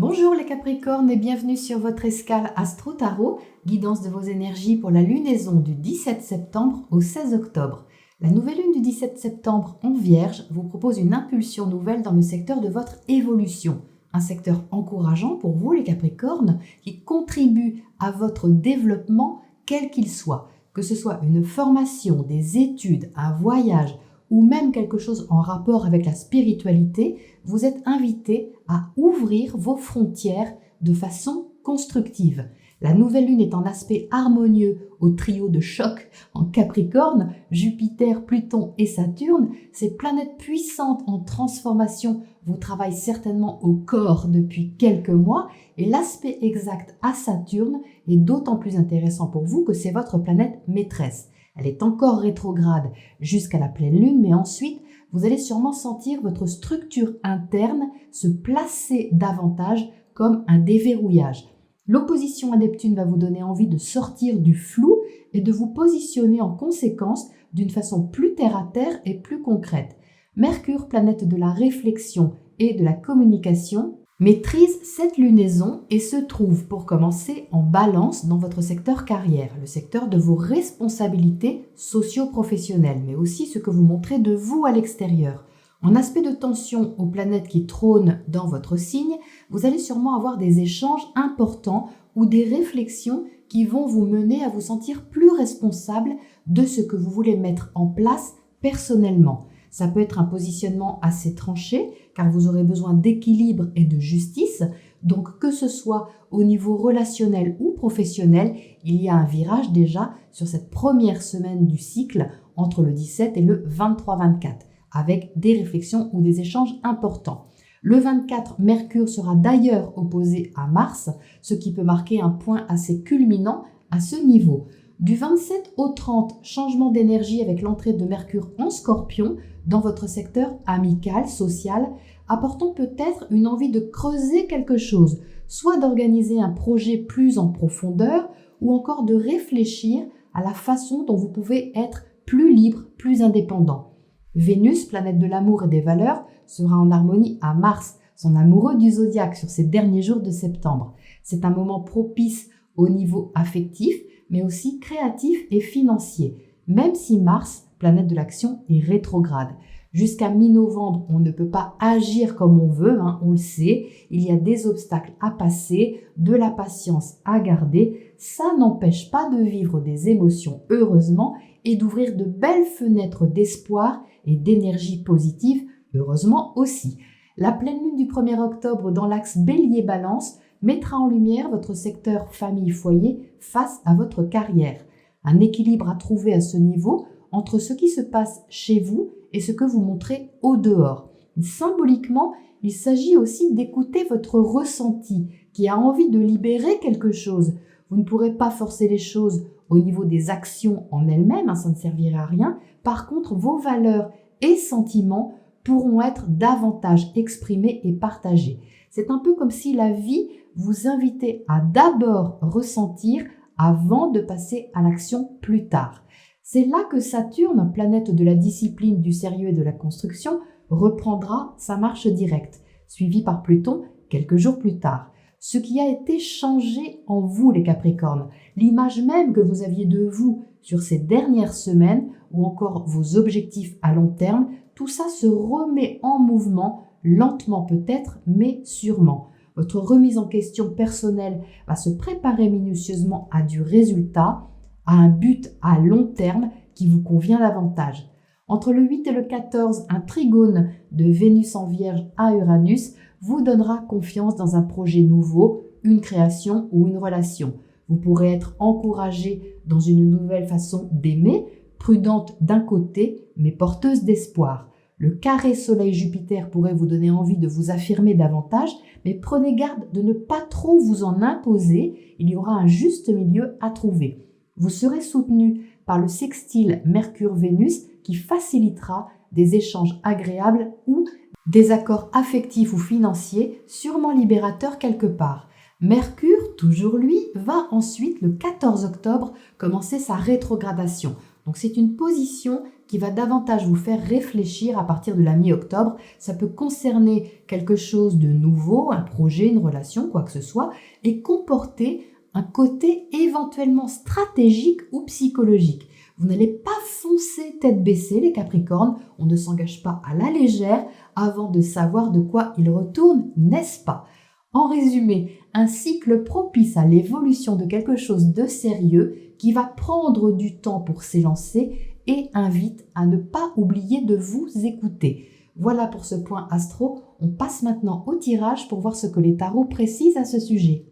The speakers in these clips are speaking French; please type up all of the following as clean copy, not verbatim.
Bonjour les Capricornes et bienvenue sur votre escale Astro Tarot, guidance de vos énergies pour la lunaison du 17 septembre au 16 octobre. La nouvelle lune du 17 septembre en Vierge vous propose une impulsion nouvelle dans le secteur de votre évolution. Un secteur encourageant pour vous les Capricornes qui contribue à votre développement quel qu'il soit. Que ce soit une formation, des études, un voyage ou même quelque chose en rapport avec la spiritualité, vous êtes invité à ouvrir vos frontières de façon constructive. La nouvelle lune est en aspect harmonieux au trio de choc en Capricorne, Jupiter, Pluton et Saturne. Ces planètes puissantes en transformation vous travaillent certainement au corps depuis quelques mois et l'aspect exact à Saturne est d'autant plus intéressant pour vous que c'est votre planète maîtresse. Elle est encore rétrograde jusqu'à la pleine lune, mais ensuite, vous allez sûrement sentir votre structure interne se placer davantage comme un déverrouillage. L'opposition à Neptune va vous donner envie de sortir du flou et de vous positionner en conséquence d'une façon plus terre-à-terre et plus concrète. Mercure, planète de la réflexion et de la communication, maîtrise cette lunaison et se trouve pour commencer en balance dans votre secteur carrière, le secteur de vos responsabilités socio-professionnelles, mais aussi ce que vous montrez de vous à l'extérieur. En aspect de tension aux planètes qui trônent dans votre signe, vous allez sûrement avoir des échanges importants ou des réflexions qui vont vous mener à vous sentir plus responsable de ce que vous voulez mettre en place personnellement. Ça peut être un positionnement assez tranché car vous aurez besoin d'équilibre et de justice. Donc que ce soit au niveau relationnel ou professionnel, il y a un virage déjà sur cette première semaine du cycle entre le 17 et le 23-24 avec des réflexions ou des échanges importants. Le 24, Mercure sera d'ailleurs opposé à Mars, ce qui peut marquer un point assez culminant à ce niveau. Du 27 au 30, changement d'énergie avec l'entrée de Mercure en Scorpion dans votre secteur amical, social, apportant peut-être une envie de creuser quelque chose, soit d'organiser un projet plus en profondeur ou encore de réfléchir à la façon dont vous pouvez être plus libre, plus indépendant. Vénus, planète de l'amour et des valeurs, sera en harmonie à Mars, son amoureux du zodiaque, sur ces derniers jours de septembre. C'est un moment propice au niveau affectif, mais aussi créatif et financier, même si Mars, planète de l'action, est rétrograde. Jusqu'à mi-novembre, on ne peut pas agir comme on veut, on le sait, il y a des obstacles à passer, de la patience à garder, ça n'empêche pas de vivre des émotions heureusement et d'ouvrir de belles fenêtres d'espoir et d'énergie positive, heureusement aussi. La pleine lune du 1er octobre dans l'axe Bélier-Balance mettra en lumière votre secteur famille-foyer face à votre carrière. Un équilibre à trouver à ce niveau entre ce qui se passe chez vous et ce que vous montrez au dehors. Symboliquement, il s'agit aussi d'écouter votre ressenti qui a envie de libérer quelque chose. Vous ne pourrez pas forcer les choses au niveau des actions en elles-mêmes, ça ne servirait à rien. Par contre, vos valeurs et sentiments pourront être davantage exprimés et partagés. C'est un peu comme si la vie vous invitait à d'abord ressentir avant de passer à l'action plus tard. C'est là que Saturne, planète de la discipline, du sérieux et de la construction, reprendra sa marche directe, suivie par Pluton quelques jours plus tard. Ce qui a été changé en vous, les Capricornes, l'image même que vous aviez de vous sur ces dernières semaines ou encore vos objectifs à long terme, tout ça se remet en mouvement, lentement peut-être, mais sûrement. Votre remise en question personnelle va se préparer minutieusement à du résultat, à un but à long terme qui vous convient davantage. Entre le 8 et le 14, un trigone de Vénus en Vierge à Uranus vous donnera confiance dans un projet nouveau, une création ou une relation. Vous pourrez être encouragé dans une nouvelle façon d'aimer, prudente d'un côté, mais porteuse d'espoir. Le carré Soleil-Jupiter pourrait vous donner envie de vous affirmer davantage, mais prenez garde de ne pas trop vous en imposer, il y aura un juste milieu à trouver. Vous serez soutenu par le sextile Mercure-Vénus qui facilitera des échanges agréables ou des accords affectifs ou financiers sûrement libérateurs quelque part. Mercure, toujours lui, va ensuite le 14 octobre commencer sa rétrogradation. Donc c'est une position qui va davantage vous faire réfléchir à partir de la mi-octobre. Ça peut concerner quelque chose de nouveau, un projet, une relation, quoi que ce soit, et comporter un côté éventuellement stratégique ou psychologique. Vous n'allez pas foncer tête baissée, les Capricornes. On ne s'engage pas à la légère avant de savoir de quoi il retourne, n'est-ce pas? En résumé, un cycle propice à l'évolution de quelque chose de sérieux qui va prendre du temps pour s'élancer et invite à ne pas oublier de vous écouter. Voilà pour ce point astro. On passe maintenant au tirage pour voir ce que les tarots précisent à ce sujet.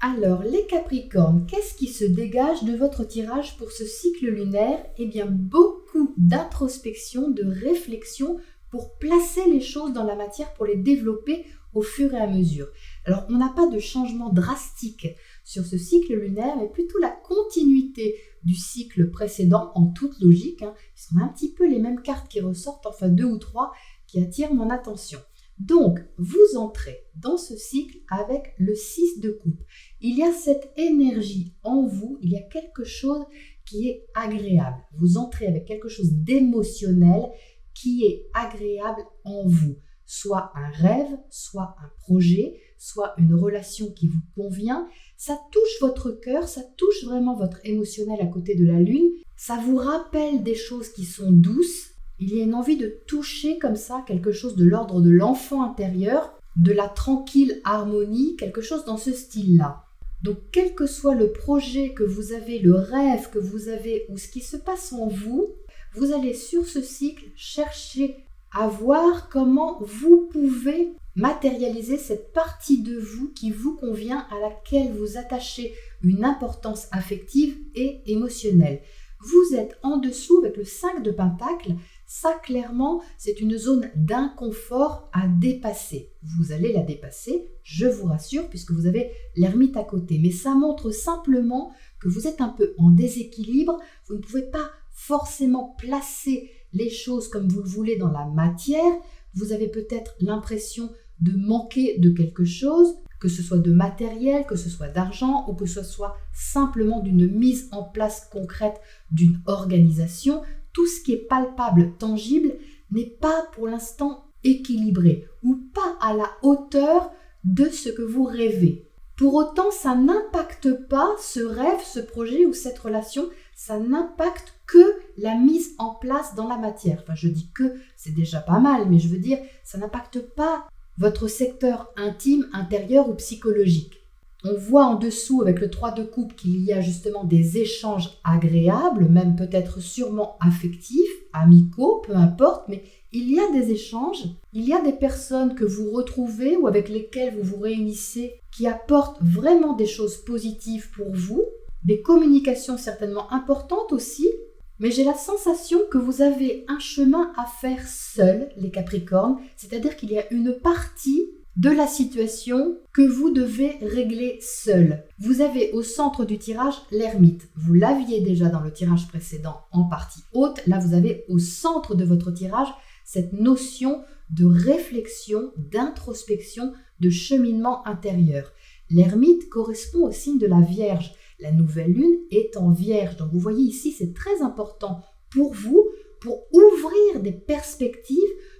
Alors, les Capricornes, qu'est-ce qui se dégage de votre tirage pour ce cycle lunaire? Eh bien, beaucoup d'introspection, de réflexion pour placer les choses dans la matière, pour les développer au fur et à mesure. Alors, on n'a pas de changement drastique sur ce cycle lunaire, mais plutôt la continuité du cycle précédent en toute logique. On a un petit peu les mêmes cartes qui ressortent, enfin 2 ou 3 qui attirent mon attention. Donc, vous entrez dans ce cycle avec le 6 de coupe. Il y a cette énergie en vous, il y a quelque chose qui est agréable. Vous entrez avec quelque chose d'émotionnel qui est agréable en vous. Soit un rêve, soit un projet, soit une relation qui vous convient. Ça touche votre cœur, ça touche vraiment votre émotionnel à côté de la lune. Ça vous rappelle des choses qui sont douces. Il y a une envie de toucher comme ça quelque chose de l'ordre de l'enfant intérieur, de la tranquille harmonie, quelque chose dans ce style-là. Donc, quel que soit le projet que vous avez, le rêve que vous avez ou ce qui se passe en vous, vous allez sur ce cycle chercher à voir comment vous pouvez matérialiser cette partie de vous qui vous convient, à laquelle vous attachez une importance affective et émotionnelle. Vous êtes en dessous avec le 5 de Pentacle. Ça, clairement, c'est une zone d'inconfort à dépasser. Vous allez la dépasser, je vous rassure, puisque vous avez l'ermite à côté. Mais ça montre simplement que vous êtes un peu en déséquilibre. Vous ne pouvez pas forcément placer les choses comme vous le voulez dans la matière. Vous avez peut-être l'impression de manquer de quelque chose, que ce soit de matériel, que ce soit d'argent ou que ce soit simplement d'une mise en place concrète d'une organisation. Tout ce qui est palpable, tangible, n'est pas pour l'instant équilibré ou pas à la hauteur de ce que vous rêvez. Pour autant, ça n'impacte pas ce rêve, ce projet ou cette relation, ça n'impacte que la mise en place dans la matière. Enfin, je dis que, c'est déjà pas mal, mais je veux dire, ça n'impacte pas votre secteur intime, intérieur ou psychologique. On voit en dessous avec le 3 de coupe qu'il y a justement des échanges agréables, même peut-être sûrement affectifs, amicaux, peu importe, mais il y a des échanges, il y a des personnes que vous retrouvez ou avec lesquelles vous vous réunissez qui apportent vraiment des choses positives pour vous, des communications certainement importantes aussi, mais j'ai la sensation que vous avez un chemin à faire seul, les Capricornes, c'est-à-dire qu'il y a une partie de la situation que vous devez régler seul. Vous avez au centre du tirage l'ermite. Vous l'aviez déjà dans le tirage précédent en partie haute. Là, vous avez au centre de votre tirage cette notion de réflexion, d'introspection, de cheminement intérieur. L'ermite correspond au signe de la Vierge. La nouvelle lune est en Vierge. Donc, vous voyez ici, c'est très important pour vous, pour ouvrir des perspectives,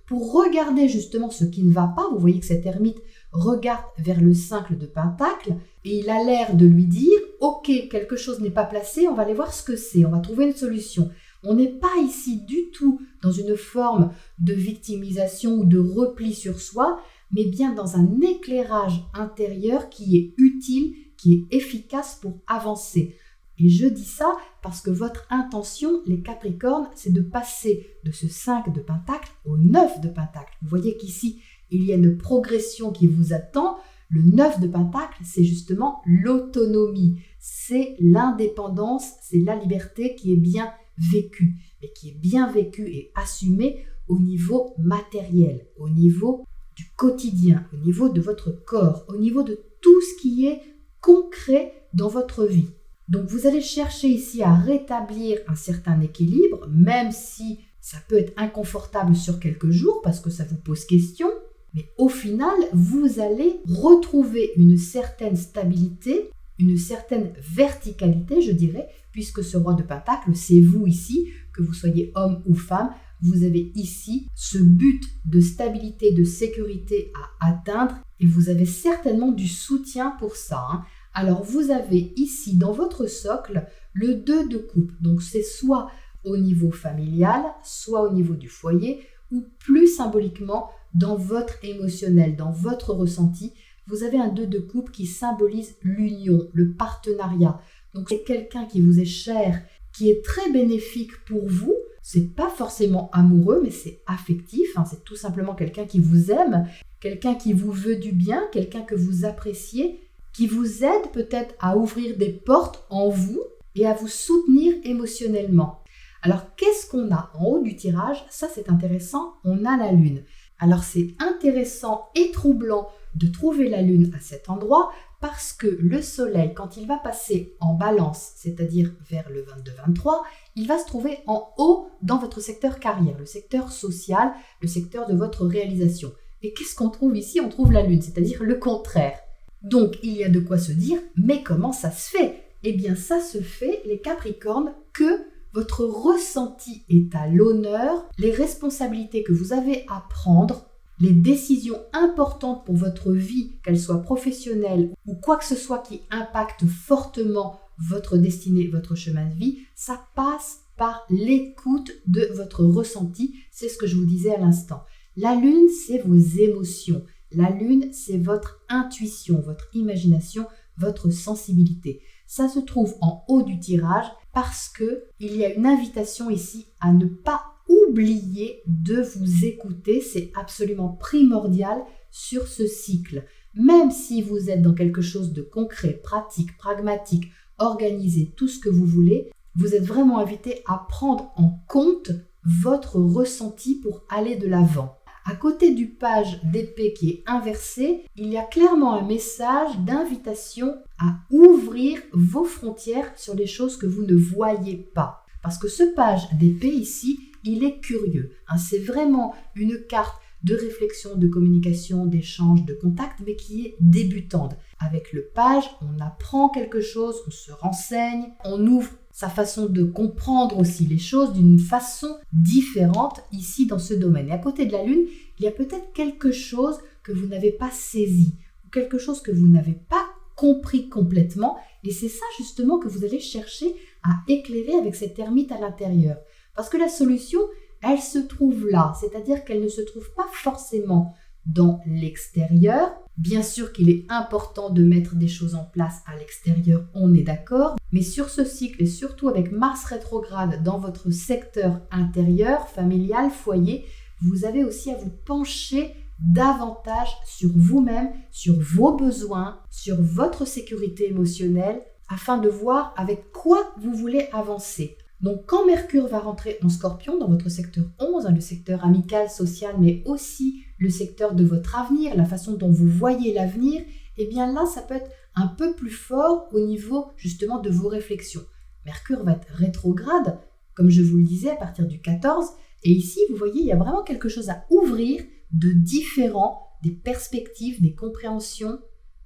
pour regarder justement ce qui ne va pas. Vous voyez que cet ermite regarde vers le 5 de Pentacle et il a l'air de lui dire « Ok, quelque chose n'est pas placé, on va aller voir ce que c'est, on va trouver une solution ». On n'est pas ici du tout dans une forme de victimisation ou de repli sur soi, mais bien dans un éclairage intérieur qui est utile, qui est efficace pour avancer. Et je dis ça parce que votre intention, les Capricornes, c'est de passer de ce 5 de Pentacle au 9 de Pentacle. Vous voyez qu'ici, il y a une progression qui vous attend. Le 9 de Pentacle, c'est justement l'autonomie, c'est l'indépendance, c'est la liberté qui est bien vécue, mais qui est bien vécue et assumée au niveau matériel, au niveau du quotidien, au niveau de votre corps, au niveau de tout ce qui est concret dans votre vie. Donc vous allez chercher ici à rétablir un certain équilibre, même si ça peut être inconfortable sur quelques jours parce que ça vous pose question, mais au final, vous allez retrouver une certaine stabilité, une certaine verticalité, je dirais, puisque ce roi de Pentacle, c'est vous ici, que vous soyez homme ou femme, vous avez ici ce but de stabilité, de sécurité à atteindre et vous avez certainement du soutien pour ça. Alors vous avez ici dans votre socle le 2 de coupe, donc c'est soit au niveau familial, soit au niveau du foyer ou plus symboliquement dans votre émotionnel, dans votre ressenti. Vous avez un 2 de coupe qui symbolise l'union, le partenariat. Donc c'est quelqu'un qui vous est cher, qui est très bénéfique pour vous. C'est pas forcément amoureux, mais c'est affectif. C'est tout simplement quelqu'un qui vous aime, quelqu'un qui vous veut du bien, quelqu'un que vous appréciez, qui vous aide peut-être à ouvrir des portes en vous et à vous soutenir émotionnellement. Alors qu'est-ce qu'on a en haut du tirage? Ça c'est intéressant, on a la lune. Alors c'est intéressant et troublant de trouver la lune à cet endroit parce que le soleil, quand il va passer en balance, c'est-à-dire vers le 22-23, il va se trouver en haut dans votre secteur carrière, le secteur social, le secteur de votre réalisation. Et qu'est-ce qu'on trouve ici? On trouve la lune, c'est-à-dire le contraire. Donc il y a de quoi se dire, mais comment ça se fait? Eh bien ça se fait, les Capricornes, que votre ressenti est à l'honneur, les responsabilités que vous avez à prendre, les décisions importantes pour votre vie, qu'elles soient professionnelles ou quoi que ce soit qui impacte fortement votre destinée, votre chemin de vie, ça passe par l'écoute de votre ressenti. C'est ce que je vous disais à l'instant. La lune, c'est vos émotions. La lune, c'est votre intuition, votre imagination, votre sensibilité. Ça se trouve en haut du tirage parce qu'il y a une invitation ici à ne pas oublier de vous écouter. C'est absolument primordial sur ce cycle. Même si vous êtes dans quelque chose de concret, pratique, pragmatique, organisé, tout ce que vous voulez, vous êtes vraiment invité à prendre en compte votre ressenti pour aller de l'avant. À côté du page d'épée qui est inversé, il y a clairement un message d'invitation à ouvrir vos frontières sur les choses que vous ne voyez pas. Parce que ce page d'épée ici, il est curieux. C'est vraiment une carte de réflexion, de communication, d'échange, de contact, mais qui est débutante. Avec le page, on apprend quelque chose, on se renseigne, on ouvre sa façon de comprendre aussi les choses d'une façon différente ici dans ce domaine. Et à côté de la lune, il y a peut-être quelque chose que vous n'avez pas saisi ou quelque chose que vous n'avez pas compris complètement. Et c'est ça justement que vous allez chercher à éclairer avec cette ermite à l'intérieur. Parce que la solution, elle se trouve là, c'est-à-dire qu'elle ne se trouve pas forcément dans l'extérieur. Bien sûr qu'il est important de mettre des choses en place à l'extérieur, on est d'accord, mais sur ce cycle et surtout avec Mars rétrograde dans votre secteur intérieur, familial, foyer, vous avez aussi à vous pencher davantage sur vous-même, sur vos besoins, sur votre sécurité émotionnelle, afin de voir avec quoi vous voulez avancer. Donc quand Mercure va rentrer en Scorpion dans votre secteur 11, le secteur amical, social, mais aussi le secteur de votre avenir, la façon dont vous voyez l'avenir, eh bien là, ça peut être un peu plus fort au niveau justement de vos réflexions. Mercure va être rétrograde, comme je vous le disais, à partir du 14, et ici, vous voyez, il y a vraiment quelque chose à ouvrir de différent, des perspectives, des compréhensions,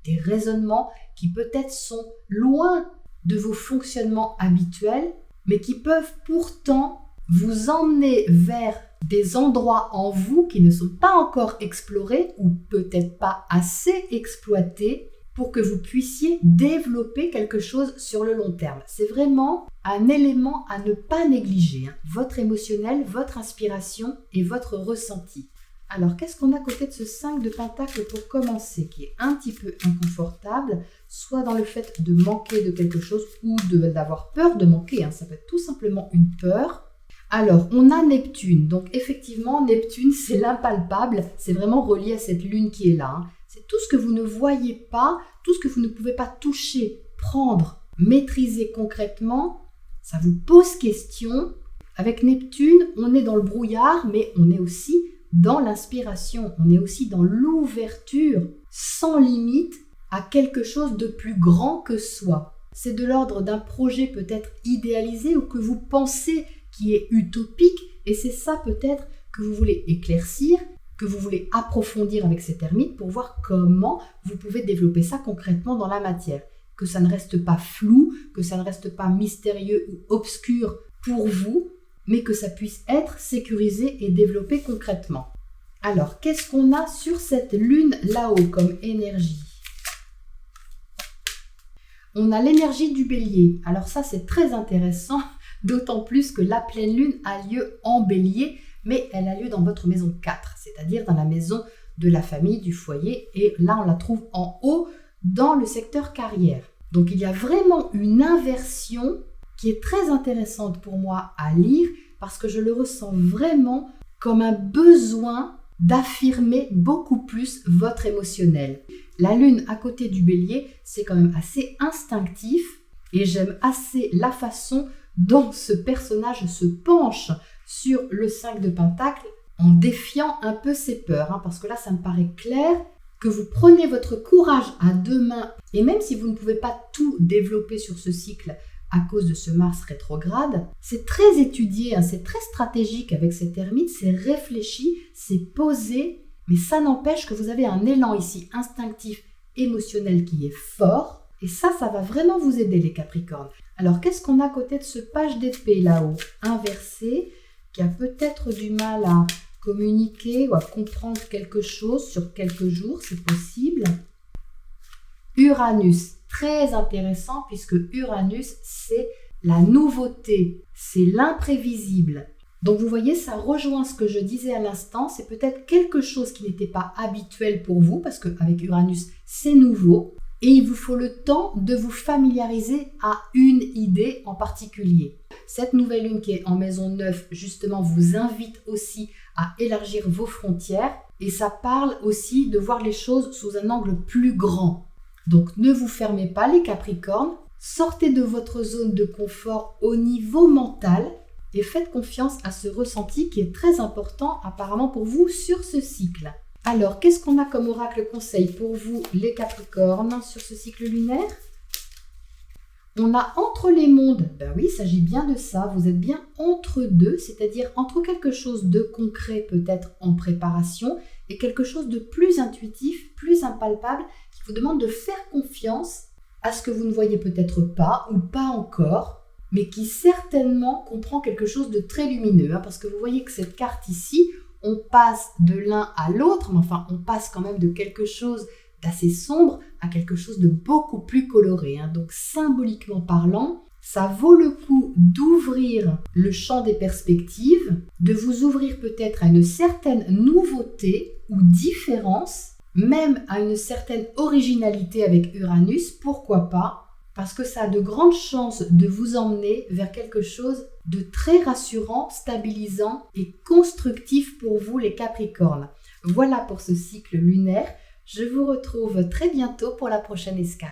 des raisonnements qui peut-être sont loin de vos fonctionnements habituels, mais qui peuvent pourtant vous emmener vers des endroits en vous qui ne sont pas encore explorés ou peut-être pas assez exploités pour que vous puissiez développer quelque chose sur le long terme. C'est vraiment un élément à ne pas négliger, votre émotionnel, votre inspiration et votre ressenti. Alors, qu'est-ce qu'on a à côté de ce 5 de Pentacle pour commencer, qui est un petit peu inconfortable, soit dans le fait de manquer de quelque chose ou d'avoir peur de manquer, ça peut être tout simplement une peur. Alors, on a Neptune, donc effectivement, Neptune, c'est l'impalpable, c'est vraiment relié à cette lune qui est là. C'est tout ce que vous ne voyez pas, tout ce que vous ne pouvez pas toucher, prendre, maîtriser concrètement, ça vous pose question. Avec Neptune, on est dans le brouillard, mais on est aussi dans l'inspiration, on est aussi dans l'ouverture sans limite à quelque chose de plus grand que soi. C'est de l'ordre d'un projet peut-être idéalisé ou que vous pensez qui est utopique et c'est ça peut-être que vous voulez éclaircir, que vous voulez approfondir avec cette ermite pour voir comment vous pouvez développer ça concrètement dans la matière. que ça ne reste pas flou, que ça ne reste pas mystérieux ou obscur pour vous, mais que ça puisse être sécurisé et développé concrètement. Alors, qu'est-ce qu'on a sur cette lune là-haut comme énergie ? On a l'énergie du bélier. Alors ça, c'est très intéressant, d'autant plus que la pleine lune a lieu en bélier, mais elle a lieu dans votre maison 4, c'est-à-dire dans la maison de la famille, du foyer, et là, on la trouve en haut dans le secteur carrière. Donc, il y a vraiment une inversion qui est très intéressante pour moi à lire, parce que je le ressens vraiment comme un besoin d'affirmer beaucoup plus votre émotionnel. La lune à côté du bélier, c'est quand même assez instinctif et j'aime assez la façon dont ce personnage se penche sur le 5 de Pentacle en défiant un peu ses peurs. Parce que là, ça me paraît clair que vous prenez votre courage à deux mains et même si vous ne pouvez pas tout développer sur ce cycle à cause de ce Mars rétrograde, c'est très étudié, c'est très stratégique avec cette ermite, c'est réfléchi, c'est posé, mais ça n'empêche que vous avez un élan ici instinctif, émotionnel qui est fort, et ça va vraiment vous aider les Capricornes. Alors qu'est-ce qu'on a à côté de ce page d'épée là-haut, inversé, qui a peut-être du mal à communiquer ou à comprendre quelque chose sur quelques jours, c'est possible. Uranus, très intéressant puisque Uranus, c'est la nouveauté, c'est l'imprévisible. Donc vous voyez, ça rejoint ce que je disais à l'instant, c'est peut-être quelque chose qui n'était pas habituel pour vous parce qu'avec Uranus, c'est nouveau et il vous faut le temps de vous familiariser à une idée en particulier. Cette nouvelle lune qui est en maison 9, justement, vous invite aussi à élargir vos frontières et ça parle aussi de voir les choses sous un angle plus grand. Donc ne vous fermez pas les Capricornes, sortez de votre zone de confort au niveau mental et faites confiance à ce ressenti qui est très important apparemment pour vous sur ce cycle. Alors, qu'est-ce qu'on a comme oracle conseil pour vous les Capricornes sur ce cycle lunaire ? On a entre les mondes, ben oui, il s'agit bien de ça, vous êtes bien entre deux, c'est-à-dire entre quelque chose de concret peut-être en préparation et quelque chose de plus intuitif, plus impalpable, qui vous demande de faire confiance à ce que vous ne voyez peut-être pas ou pas encore, mais qui certainement comprend quelque chose de très lumineux, parce que vous voyez que cette carte ici, on passe de l'un à l'autre, mais enfin on passe quand même de quelque chose d'assez sombre à quelque chose de beaucoup plus coloré. Donc symboliquement parlant, ça vaut le coup d'ouvrir le champ des perspectives, de vous ouvrir peut-être à une certaine nouveauté ou différence, même à une certaine originalité avec Uranus, pourquoi pas ? Parce que ça a de grandes chances de vous emmener vers quelque chose de très rassurant, stabilisant et constructif pour vous les Capricornes. Voilà pour ce cycle lunaire. Je vous retrouve très bientôt pour la prochaine escale.